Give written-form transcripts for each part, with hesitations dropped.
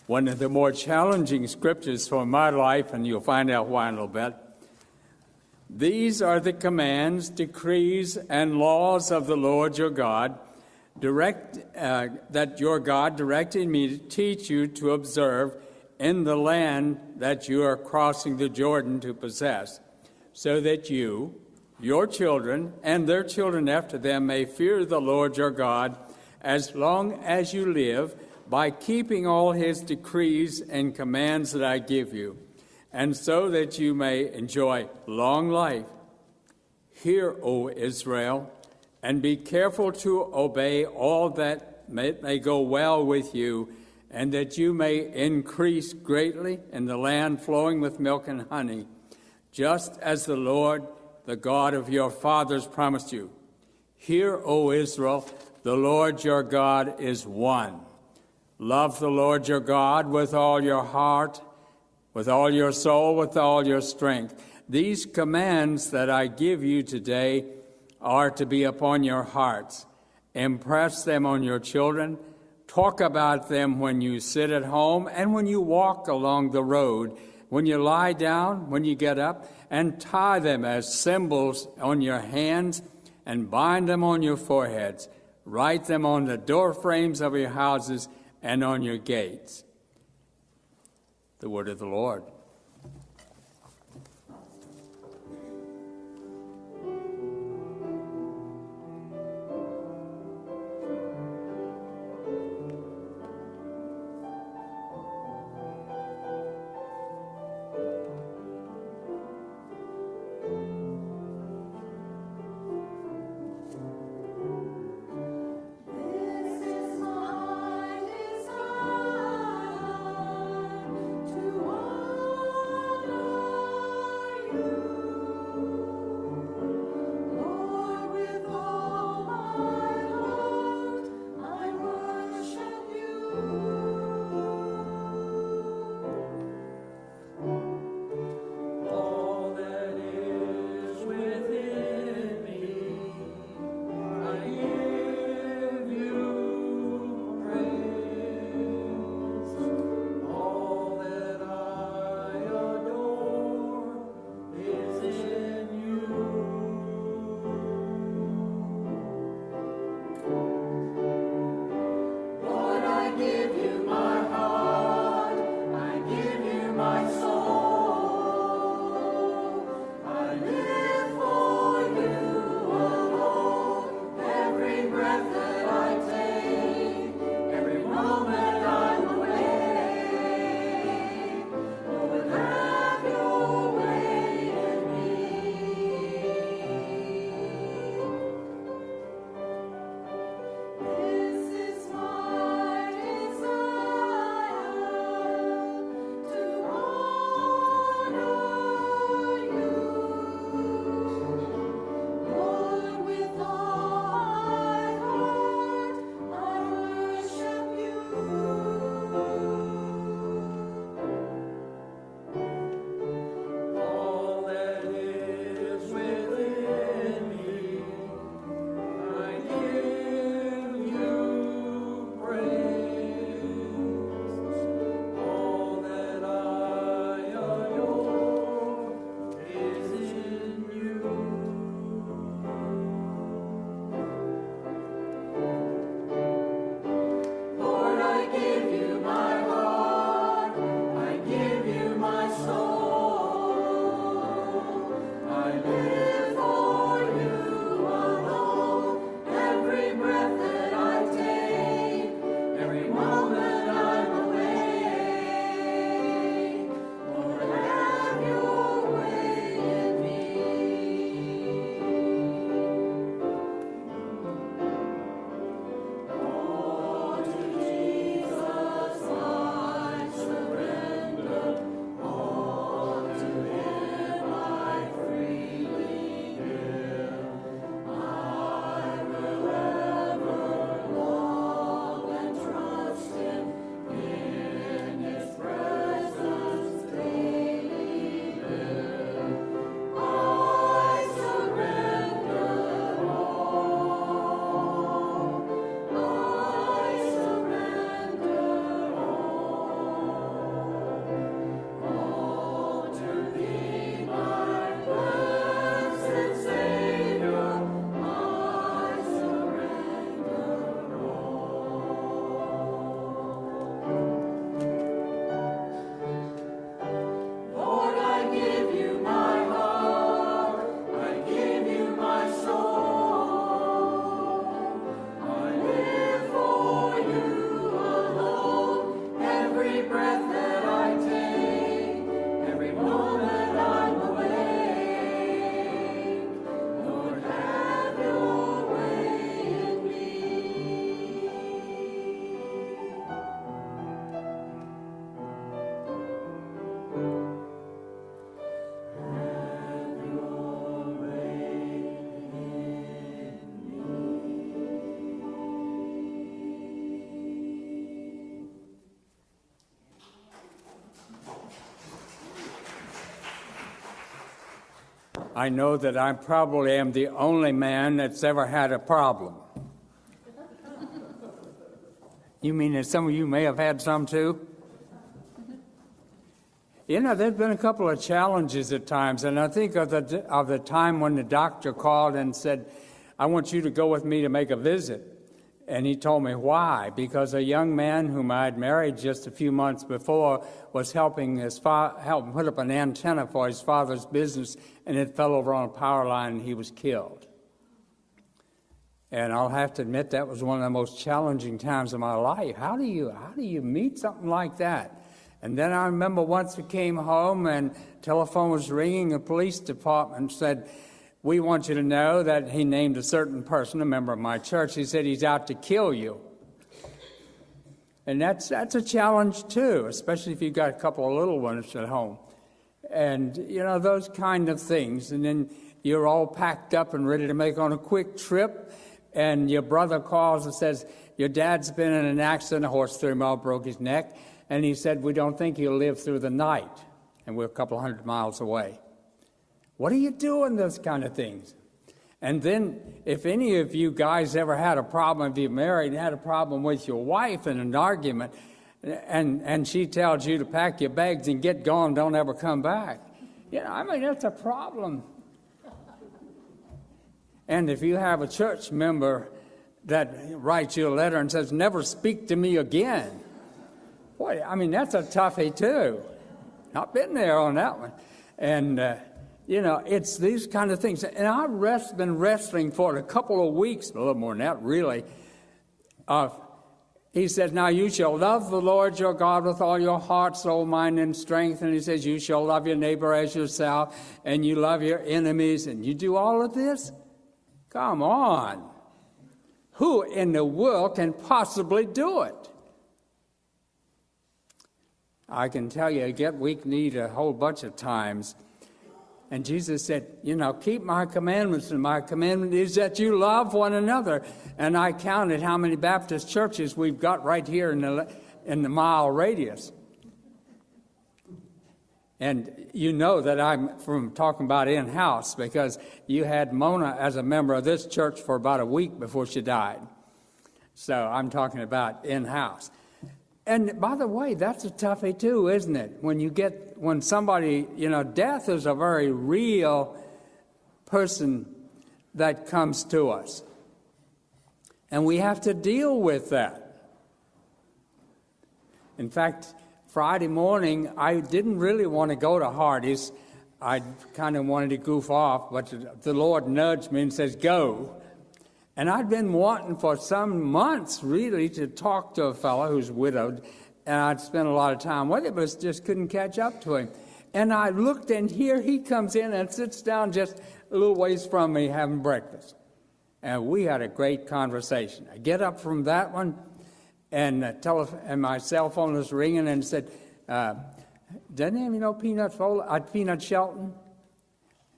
one of the more challenging scriptures for my life, and you'll find out why in a little bit. These are the commands, decrees, and laws of the Lord your God, that your God directed me to teach you to observe in the land that you are crossing the Jordan to possess, so that you, your children, and their children after them may fear the Lord your God as long as you live, by keeping all his decrees and commands that I give you, and so that you may enjoy long life. Hear, O Israel, and be careful to obey all that may go well with you, and that you may increase greatly in the land flowing with milk and honey, just as the Lord, the God of your fathers, promised you. Hear, O Israel, the Lord your God is one. Love the Lord your God with all your heart, with all your soul, with all your strength. These commands that I give you today are to be upon your hearts. Impress them on your children. Talk about them when you sit at home and when you walk along the road, when you lie down, when you get up, and tie them as symbols on your hands and bind them on your foreheads. Write them on the door frames of your houses and on your gates. The word of the Lord. To I know that I probably am the only man that's ever had a problem. You mean that some of you may have had some too? You know, there's been a couple of challenges at times, and I think of the time when the doctor called and said, I want you to go with me to make a visit. And he told me why. Because a young man whom I had married just a few months before was helping help put up an antenna for his father's business, and it fell over on a power line and he was killed. And I'll have to admit that was one of the most challenging times of my life. How do you meet something like that? And then I remember once we came home and telephone was ringing, the police department said, we want you to know that he named a certain person, a member of my church. He said he's out to kill you. And that's a challenge too, especially if you've got a couple of little ones at home. And, you know, those kind of things. And then you're all packed up and ready to make on a quick trip, and your brother calls and says, your dad's been in an accident, a horse threw him out, broke his neck, and he said, we don't think he'll live through the night. And we're a couple hundred miles away. What do you do in those kind of things? And then if any of you guys ever had a problem, if you're married and had a problem with your wife in an argument, and she tells you to pack your bags and get gone, don't ever come back. You know, I mean, that's a problem. And if you have a church member that writes you a letter and says, never speak to me again, boy, I mean, that's a toughie too. I've been there on that one. And, you know, it's these kind of things. And I've been wrestling for a couple of weeks, a little more than that, really. He says, now you shall love the Lord your God with all your heart, soul, mind, and strength. And he says, you shall love your neighbor as yourself, and you love your enemies, and you do all of this? Come on. Who in the world can possibly do it? I can tell you, I get weak-kneed a whole bunch of times. And Jesus said, you know, keep my commandments, and my commandment is that you love one another. And I counted how many Baptist churches we've got right here in the mile radius. And you know that I'm from talking about in-house, because you had Mona as a member of this church for about a week before she died. So I'm talking about in-house. And by the way, that's a toughie too, isn't it? When somebody, you know, death is a very real person that comes to us. And we have to deal with that. In fact, Friday morning, I didn't really want to go to Hardy's. I kind of wanted to goof off, but the Lord nudged me and says, go. And I'd been wanting for some months, really, to talk to a fellow who's widowed, and I'd spent a lot of time with him, but just couldn't catch up to him. And I looked, and here he comes in and sits down just a little ways from me having breakfast. And we had a great conversation. I get up from that one, and my cell phone was ringing, and said, doesn't he know Peanut Shelton?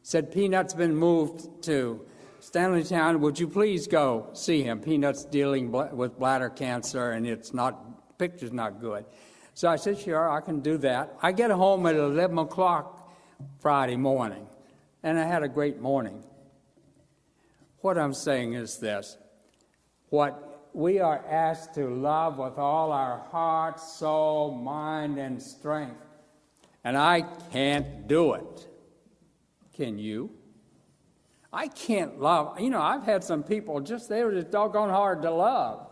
Said, Peanut's been moved to Stanleytown, would you please go see him? Peanut's dealing with bladder cancer, and picture's not good. So I said, sure, I can do that. I get home at 11 o'clock Friday morning, and I had a great morning. What I'm saying is this. What we are asked to love with all our heart, soul, mind, and strength. And I can't do it. Can you? I can't love. You know, I've had some people they were just doggone hard to love.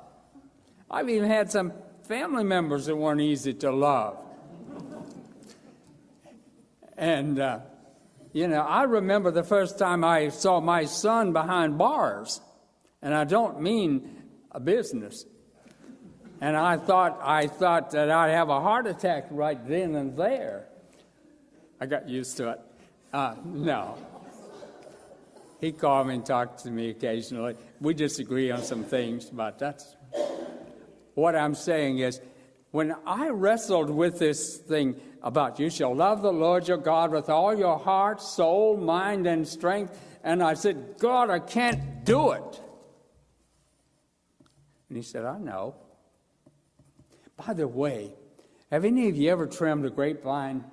I've even had some family members that weren't easy to love. And, you know, I remember the first time I saw my son behind bars, and I don't mean a business. And I thought that I'd have a heart attack right then and there. I got used to it. No. He called me and talked to me occasionally. We disagree on some things, but that's what I'm saying is, when I wrestled with this thing about you shall love the Lord your God with all your heart, soul, mind, and strength, and I said, God, I can't do it. And he said, I know. By the way, have any of you ever trimmed a grapevine?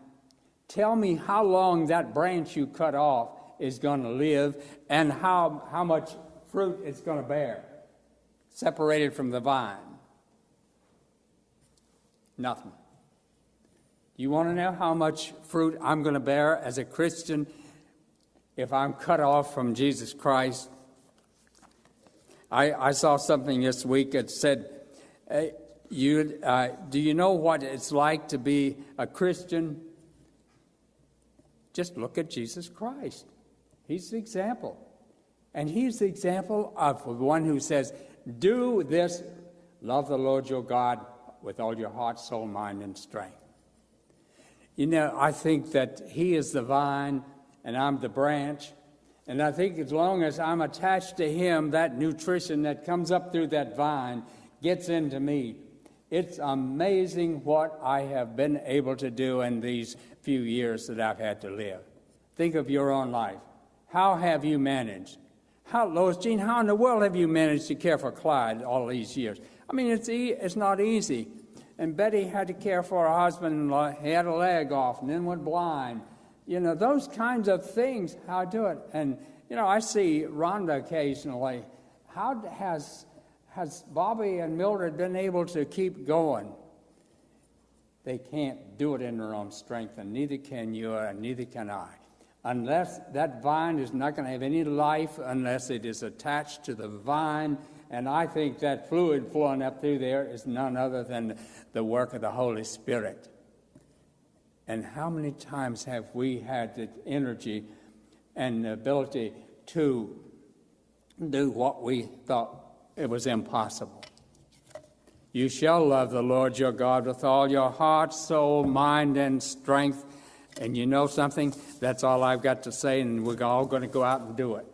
Tell me how long that branch you cut off is going to live and how much fruit it's going to bear, separated from the vine? Nothing. You want to know how much fruit I'm going to bear as a Christian if I'm cut off from Jesus Christ? I saw something this week that said, do you know what it's like to be a Christian? Just look at Jesus Christ. He's the example. And he's the example of the one who says, do this, love the Lord your God with all your heart, soul, mind, and strength. You know, I think that he is the vine and I'm the branch. And I think as long as I'm attached to him, that nutrition that comes up through that vine gets into me. It's amazing what I have been able to do in these few years that I've had to live. Think of your own life. How have you managed? Lois Jean, how in the world have you managed to care for Clyde all these years? I mean, it's not easy. And Betty had to care for her husband. He had a leg off and then went blind. You know, those kinds of things, how I do it. And, you know, I see Rhonda occasionally. How has Bobby and Mildred been able to keep going? They can't do it in their own strength, and neither can you, and neither can I. Unless that vine is not going to have any life unless it is attached to the vine. And I think that fluid flowing up through there is none other than the work of the Holy Spirit. And how many times have we had the energy and the ability to do what we thought it was impossible? You shall love the Lord your God with all your heart, soul, mind, and strength. And you know something? That's all I've got to say, and we're all going to go out and do it.